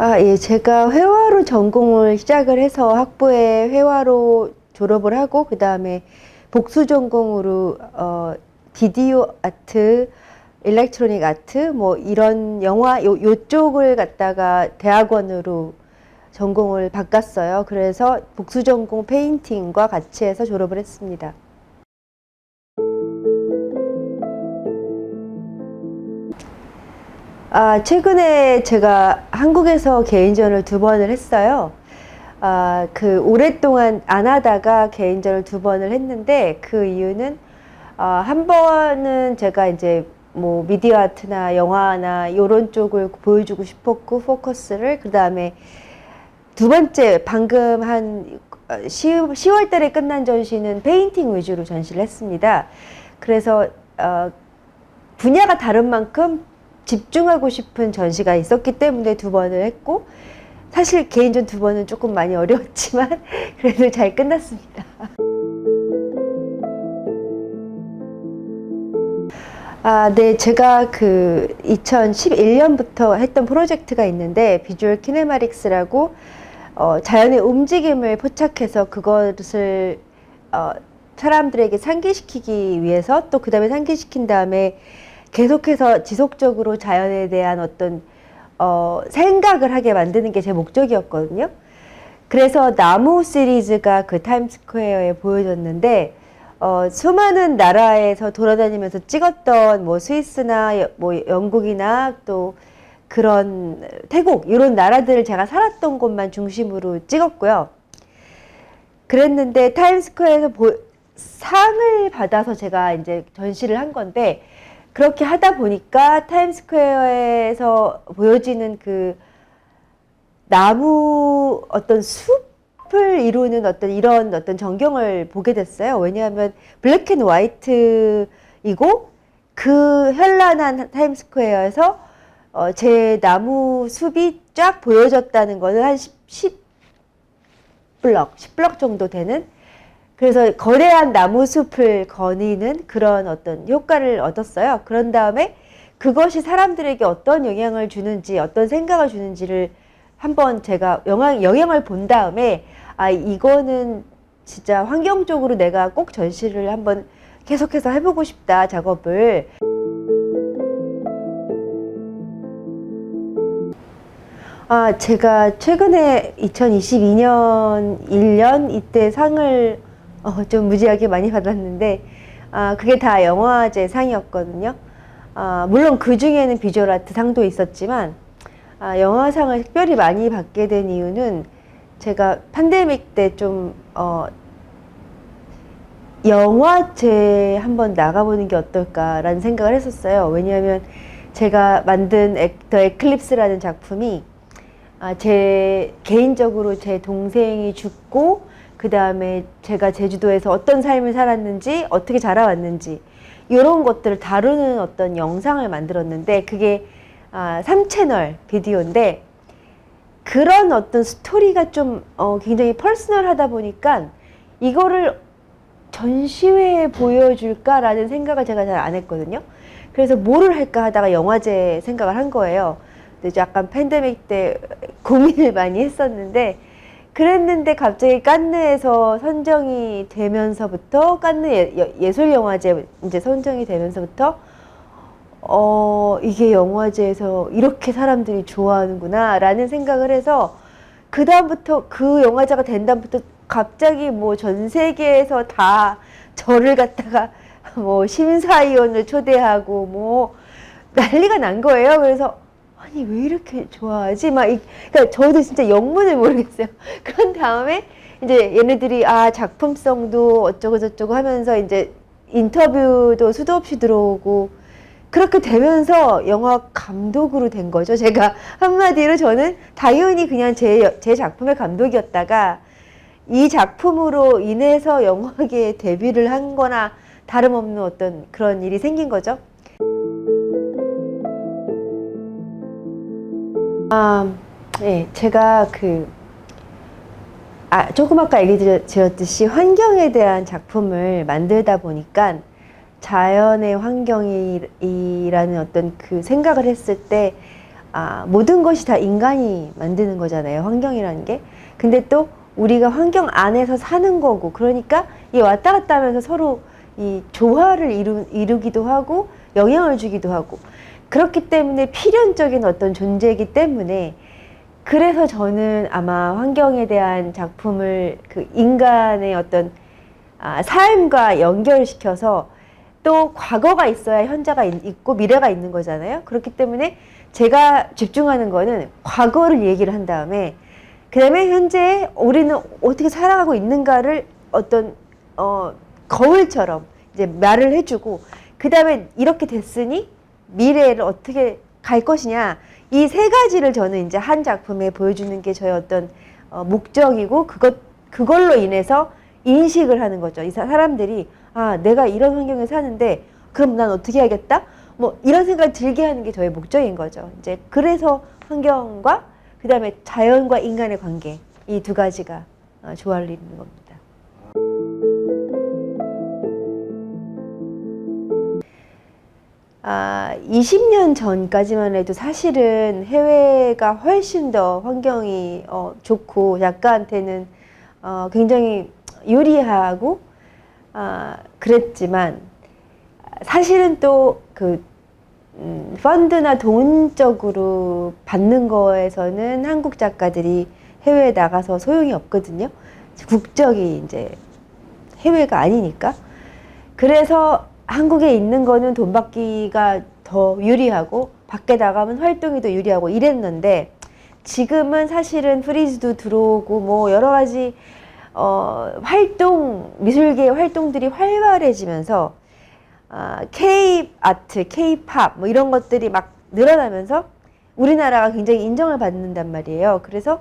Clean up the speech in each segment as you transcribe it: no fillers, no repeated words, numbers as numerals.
예, 제가 회화로 전공을 시작을 해서 학부에 회화로 졸업을 하고 그 다음에 복수 전공으로 비디오 아트, 일렉트로닉 아트 뭐 이런 영화 요쪽을 갖다가 대학원으로 전공을 바꿨어요. 그래서 복수 전공 페인팅과 같이 해서 졸업을 했습니다. 최근에 제가 한국에서 개인전을 2번을 했어요. 오랫동안 안 하다가 개인전을 2번을 했는데 그 이유는 한 번은 제가 이제 뭐 미디어 아트나 영화나 이런 쪽을 보여주고 싶었고 포커스를 그 다음에 두 번째 방금 한 10월 달에 끝난 전시는 페인팅 위주로 전시를 했습니다. 그래서 분야가 다른 만큼 집중하고 싶은 전시가 있었기 때문에 2번을 했고 사실 개인전 2번은 조금 많이 어려웠지만 그래도 잘 끝났습니다. 네, 제가 2011년부터 했던 프로젝트가 있는데 비주얼 키네마틱스라고 자연의 움직임을 포착해서 그것을 사람들에게 상기시키기 위해서 또 그 다음에 상기시킨 다음에 계속해서 지속적으로 자연에 대한 어떤 생각을 하게 만드는 게 제 목적이었거든요. 그래서 나무 시리즈가 그 타임스퀘어에 보여졌는데 수많은 나라에서 돌아다니면서 찍었던 뭐 스위스나 뭐 영국이나 또 그런 태국 이런 나라들을 제가 살았던 곳만 중심으로 찍었고요. 그랬는데 타임스퀘어에서 상을 받아서 제가 이제 전시를 한 건데 그렇게 하다 보니까 타임스퀘어에서 보여지는 그 나무 어떤 숲을 이루는 이런 전경을 보게 됐어요. 왜냐하면 블랙 앤 화이트이고 그 현란한 타임스퀘어에서 제 나무 숲이 쫙 보여졌다는 거는 한 10블럭 정도 되는 그래서 거대한 나무 숲을 거니는 그런 어떤 효과를 얻었어요. 그런 다음에 그것이 사람들에게 어떤 영향을 주는지, 어떤 생각을 주는지를 한번 제가 영향을 본 다음에 이거는 진짜 환경적으로 내가 꼭 전시를 한번 계속해서 해보고 싶다, 작업을. 제가 최근에 2022년 1년 이때 상을 좀 무지하게 많이 받았는데 그게 다 영화제 상이었거든요. 물론 그 중에는 비주얼 아트 상도 있었지만 영화상을 특별히 많이 받게 된 이유는 제가 팬데믹 때 좀 영화제 한번 나가보는 게 어떨까라는 생각을 했었어요. 왜냐하면 제가 만든 더 에클립스라는 작품이 개인적으로 제 동생이 죽고 그 다음에 제가 제주도에서 어떤 삶을 살았는지 어떻게 자라왔는지 이런 것들을 다루는 어떤 영상을 만들었는데 그게 3채널 비디오인데 그런 어떤 스토리가 좀 굉장히 퍼스널하다 보니까 이거를 전시회에 보여줄까라는 생각을 제가 잘 안 했거든요. 그래서 뭐를 할까 하다가 영화제 생각을 한 거예요. 근데 약간 팬데믹 때 고민을 많이 했었는데 그랬는데 갑자기 칸느에서 선정이 되면서부터 칸느 예술영화제 이제 선정이 되면서부터 이게 영화제에서 이렇게 사람들이 좋아하는구나 라는 생각을 해서 그 다음부터 그 영화제가 된 다음부터 갑자기 뭐 전 세계에서 다 저를 갖다가 뭐 심사위원을 초대하고 뭐 난리가 난 거예요. 그래서 아니 왜 이렇게 좋아하지? 그러니까 저도 진짜 영문을 모르겠어요. 그런 다음에 이제 얘네들이 작품성도 어쩌고 저쩌고 하면서 이제 인터뷰도 수도 없이 들어오고 그렇게 되면서 영화 감독으로 된 거죠. 제가 한마디로 저는 당연히 그냥 제 작품의 감독이었다가 이 작품으로 인해서 영화계에 데뷔를 한 거나 다름없는 어떤 그런 일이 생긴 거죠. 네, 제가 조금 아까 얘기 드렸듯이 환경에 대한 작품을 만들다 보니까 자연의 환경이라는 어떤 그 생각을 했을 때 모든 것이 다 인간이 만드는 거잖아요. 환경이라는 게. 근데 또 우리가 환경 안에서 사는 거고, 그러니까 이 왔다 갔다 하면서 서로 이 조화를 이루기도 하고 영향을 주기도 하고, 그렇기 때문에 필연적인 어떤 존재이기 때문에, 그래서 저는 아마 환경에 대한 작품을 그 인간의 어떤 삶과 연결시켜서, 또 과거가 있어야 현재가 있고 미래가 있는 거잖아요. 그렇기 때문에 제가 집중하는 거는 과거를 얘기를 한 다음에, 그 다음에 현재 우리는 어떻게 살아가고 있는가를 어떤 거울처럼 이제 말을 해주고, 그 다음에 이렇게 됐으니 미래를 어떻게 갈 것이냐, 이 세 가지를 저는 이제 한 작품에 보여주는 게 저의 어떤 목적이고, 그걸로 인해서 인식을 하는 거죠. 이 사람들이 내가 이런 환경에 사는데 그럼 난 어떻게 해야겠다? 뭐 이런 생각을 들게 하는 게 저의 목적인 거죠. 이제 그래서 환경과 그 다음에 자연과 인간의 관계, 이 두 가지가 조화를 이루는 겁니다. 20년 전까지만 해도 사실은 해외가 훨씬 더 환경이 좋고 작가한테는 굉장히 유리하고 그랬지만, 사실은 또 그 펀드나 돈적으로 받는 거에서는 한국 작가들이 해외에 나가서 소용이 없거든요. 국적이 이제 해외가 아니니까. 그래서 한국에 있는 거는 돈 받기가 더 유리하고 밖에 나가면 활동이 더 유리하고 이랬는데, 지금은 사실은 프리즈도 들어오고 뭐 여러 가지 미술계 활동들이 활발해지면서 K-아트, K-팝 뭐 이런 것들이 막 늘어나면서 우리나라가 굉장히 인정을 받는단 말이에요. 그래서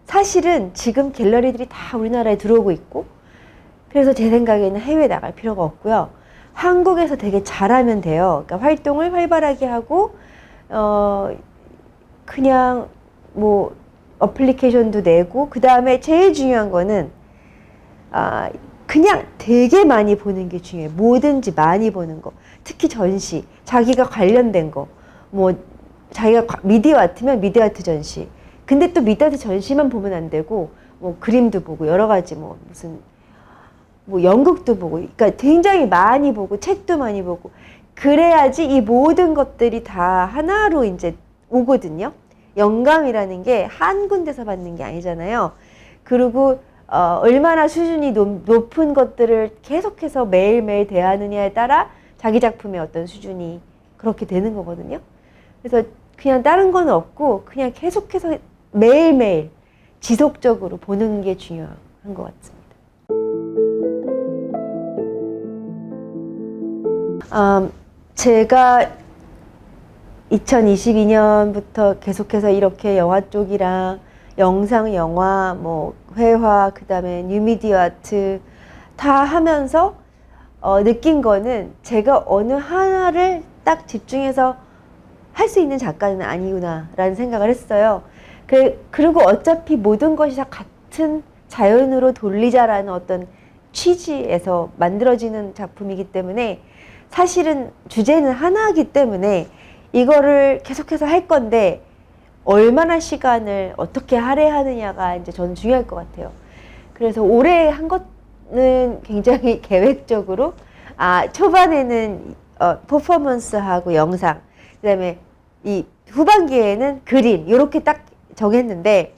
사실은 지금 갤러리들이 다 우리나라에 들어오고 있고, 그래서 제 생각에는 해외에 나갈 필요가 없고요. 한국에서 되게 잘하면 돼요. 그러니까 활동을 활발하게 하고 그냥 뭐 어플리케이션도 내고, 그 다음에 제일 중요한 거는 그냥 되게 많이 보는 게 중요해요. 뭐든지 많이 보는 거. 특히 전시, 자기가 관련된 거. 뭐 자기가 미디어 아트면 미디어 아트 전시. 근데 또 미디어 아트 전시만 보면 안 되고, 뭐 그림도 보고 여러 가지 뭐 연극도 보고, 그러니까 굉장히 많이 보고 책도 많이 보고, 그래야지 이 모든 것들이 다 하나로 이제 오거든요. 영감이라는 게 한 군데서 받는 게 아니잖아요. 그리고 얼마나 수준이 높은 것들을 계속해서 매일매일 대하느냐에 따라 자기 작품의 어떤 수준이 그렇게 되는 거거든요. 그래서 그냥 다른 건 없고 그냥 계속해서 매일매일 지속적으로 보는 게 중요한 것 같습니다. 제가 2022년부터 계속해서 이렇게 영화 쪽이랑 영상, 영화, 뭐 회화, 그 다음에 뉴미디어 아트 다 하면서 느낀 거는, 제가 어느 하나를 딱 집중해서 할 수 있는 작가는 아니구나 라는 생각을 했어요. 그리고 어차피 모든 것이 다 같은 자연으로 돌리자라는 어떤 취지에서 만들어지는 작품이기 때문에, 사실은 주제는 하나이기 때문에 이거를 계속해서 할 건데 얼마나 시간을 어떻게 할애하느냐가 이제 저는 중요할 것 같아요. 그래서 올해 한 것은 굉장히 계획적으로, 초반에는 퍼포먼스하고 영상, 그 다음에 이 후반기에는 그림, 이렇게 딱 정했는데,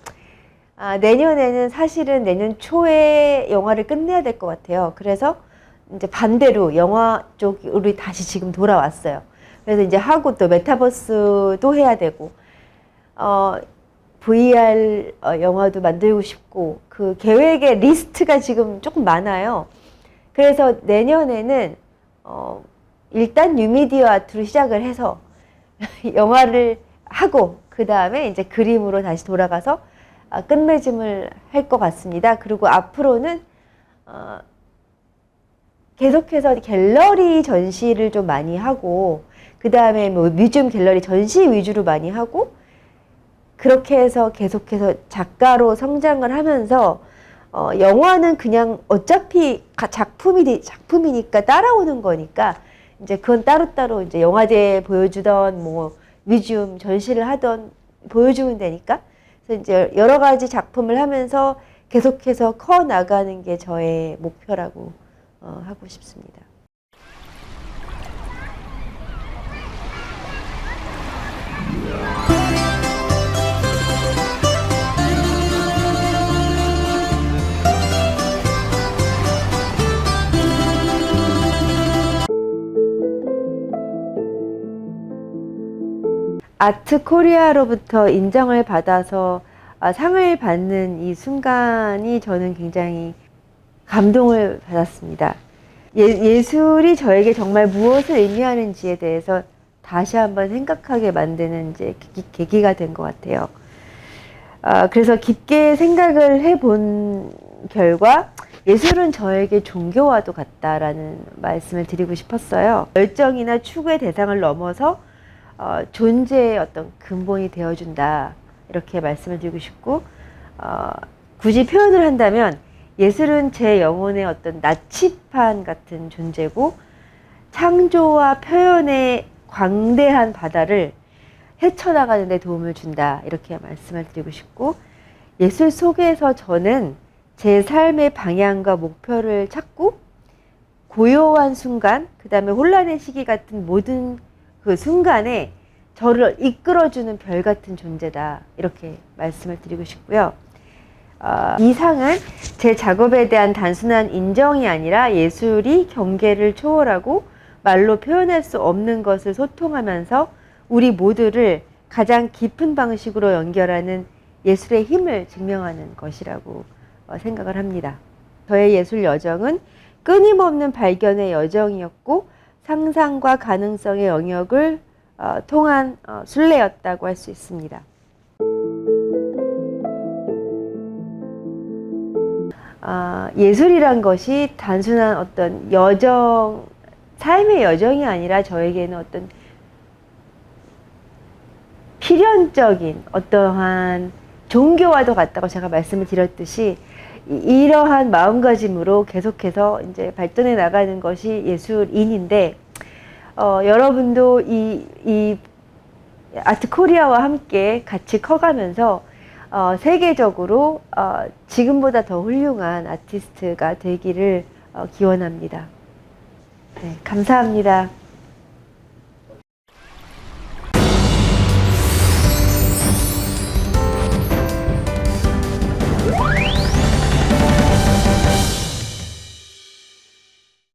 내년에는 사실은 내년 초에 영화를 끝내야 될 것 같아요. 그래서 이제 반대로 영화 쪽으로 다시 지금 돌아왔어요. 그래서 이제 하고 또 메타버스도 해야 되고, VR 영화도 만들고 싶고, 그 계획의 리스트가 지금 조금 많아요. 그래서 내년에는 일단 뉴미디어 아트로 시작을 해서 영화를 하고, 그 다음에 이제 그림으로 다시 돌아가서 끝맺음을 할 것 같습니다. 그리고 앞으로는 계속해서 갤러리 전시를 좀 많이 하고, 그 다음에 뭐 뮤지엄 갤러리 전시 위주로 많이 하고, 그렇게 해서 계속해서 작가로 성장을 하면서, 영화는 그냥 어차피 작품이니까 따라오는 거니까, 이제 그건 따로따로 이제 영화제에 보여주던 뭐 뮤지엄 전시를 하던 보여주면 되니까. 그래서 이제 여러 가지 작품을 하면서 계속해서 커 나가는 게 저의 목표라고 하고 싶습니다. 아트 코리아로부터 인정을 받아서 상을 받는 이 순간이 저는 굉장히 감동을 받았습니다. 예술이 저에게 정말 무엇을 의미하는지에 대해서 다시 한번 생각하게 만드는 이제 계기가 된 것 같아요. 그래서 깊게 생각을 해본 결과 예술은 저에게 종교와도 같다라는 말씀을 드리고 싶었어요. 열정이나 추구의 대상을 넘어서 존재의 어떤 근본이 되어준다, 이렇게 말씀을 드리고 싶고, 굳이 표현을 한다면 예술은 제 영혼의 어떤 나치판 같은 존재고, 창조와 표현의 광대한 바다를 헤쳐나가는 데 도움을 준다, 이렇게 말씀을 드리고 싶고, 예술 속에서 저는 제 삶의 방향과 목표를 찾고, 고요한 순간, 그 다음에 혼란의 시기 같은 모든 그 순간에 저를 이끌어주는 별 같은 존재다, 이렇게 말씀을 드리고 싶고요. 이 상은 제 작업에 대한 단순한 인정이 아니라 예술이 경계를 초월하고 말로 표현할 수 없는 것을 소통하면서 우리 모두를 가장 깊은 방식으로 연결하는 예술의 힘을 증명하는 것이라고 생각을 합니다. 저의 예술 여정은 끊임없는 발견의 여정이었고, 상상과 가능성의 영역을 통한 순례였다고 할 수 있습니다. 예술이란 것이 단순한 어떤 여정, 삶의 여정이 아니라 저에게는 어떤 필연적인 어떠한 종교와도 같다고 제가 말씀을 드렸듯이, 이러한 마음가짐으로 계속해서 이제 발전해 나가는 것이 예술인인데, 여러분도 이 아트 코리아와 함께 같이 커가면서 세계적으로 지금보다 더 훌륭한 아티스트가 되기를 기원합니다. 네, 감사합니다.